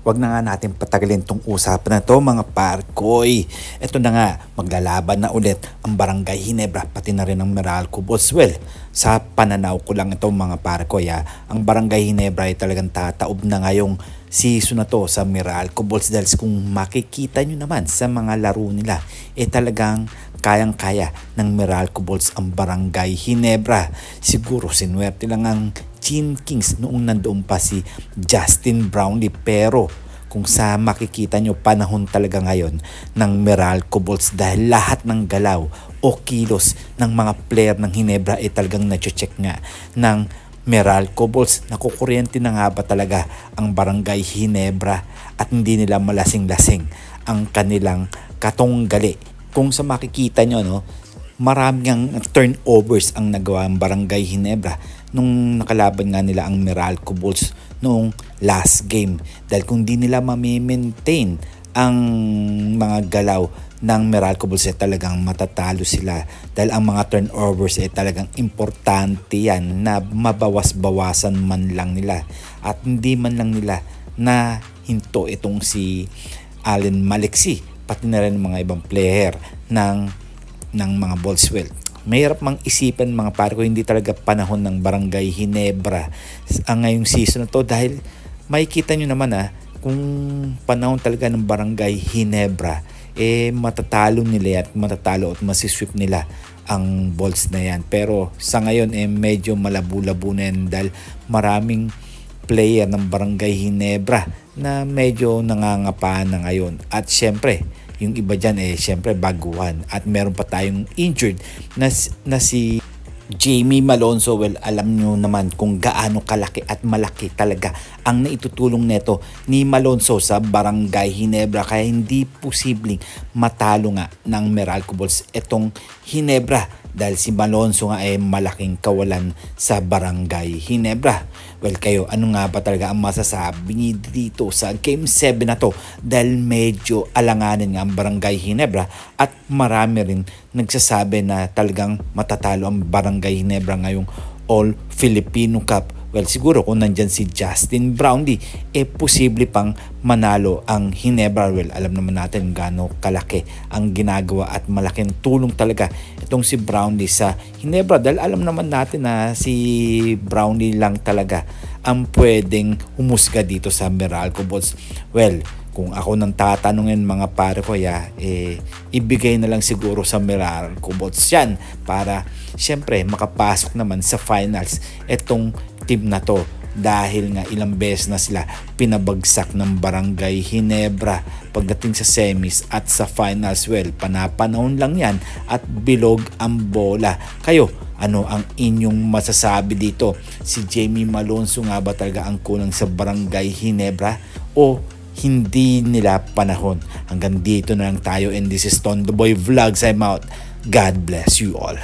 Wag na nga natin patagalin tong usapan na to mga parkoy. Ito na nga, maglalaban na ulit ang Barangay Ginebra pati na rin ang Meralco Bulls. Well, sa pananaw ko lang ito mga parkoy ang Barangay Ginebra ay talagang tataob na ngayong season na to sa Meralco Bulls dahil kung makikita nyo naman sa mga laro nila, talagang kayang-kaya ng Meralco Bulls ang Barangay Ginebra. Siguro sinuwerte lang ang Chin Kings noong nandoon pa si Justin Brownlee, pero kung sa makikita nyo panahon talaga ngayon ng Meralco Bulls dahil lahat ng galaw o kilos ng mga player ng Ginebra ay talagang na-check nga ng Meralco Bulls. Nakukuryente na nga ba talaga ang Barangay Ginebra at hindi nila malasing-lasing ang kanilang katunggali. Kung sa makikita nyo, maraming turnovers ang nagawa ang Barangay Ginebra nung nakalaban nga nila ang Meralco Bulls noong last game. Dahil kung di nila ma-maintain ang mga galaw ng Meralco Bulls talagang matatalo sila. Dahil ang mga turnovers talagang importante yan na mabawas-bawasan man lang nila. At hindi man lang nila na hinto itong si Allen Maliksi pati na rin mga ibang player ng mga Bulls. Well, mahirap mang isipan mga pare ko, hindi talaga panahon ng Barangay Ginebra ang ngayong season na to dahil makikita nyo naman kung panahon talaga ng Barangay Ginebra matatalo nila at masisweep nila ang Bulls na yan. Pero sa ngayon medyo malabo-labo na yan dahil maraming player ng Barangay Ginebra na medyo nangangapa na ngayon. At syempre, yung iba dyan syempre baguhan. At meron pa tayong injured na si Jamie Malonzo. Well, alam nyo naman kung gaano kalaki at malaki talaga ang naitutulong neto ni Malonzo sa Barangay Ginebra. Kaya hindi posibleng matalo nga ng Meralco Bulls itong Ginebra. Dahil si Malonzo nga malaking kawalan sa Barangay Ginebra. Well, kayo, ano nga ba talaga ang masasabi dito sa Game 7 na to? Dahil medyo alanganin nga ang Barangay Ginebra at marami rin nagsasabi na talagang matatalo ang Barangay Ginebra ngayong All Filipino Cup. Well, siguro kung nandyan si Justin Brownlee, posible pang manalo ang Ginebra. Well, alam naman natin gaano kalaki ang ginagawa at malaking tulong talaga itong si Brownlee sa Ginebra. Dahil alam naman natin na si Brownlee lang talaga ang pwedeng humusga dito sa Meralco Bulls. Well, kung ako nang tatanungin mga pare ko ibigay na lang siguro sa Meralco Bulls yan para syempre makapasok naman sa finals itong team na to dahil nga ilang beses na sila pinabagsak ng Barangay Ginebra pagdating sa semis at sa finals. Well, panapanahon lang yan at bilog ang bola. Kayo, ano ang inyong masasabi dito? Si Jamie Malonzo nga ba talaga ang kulang sa Barangay Ginebra o hindi nila panahon? Hanggang dito na lang tayo and this is Tondo Boy Vlogs. I'm out. God bless you all.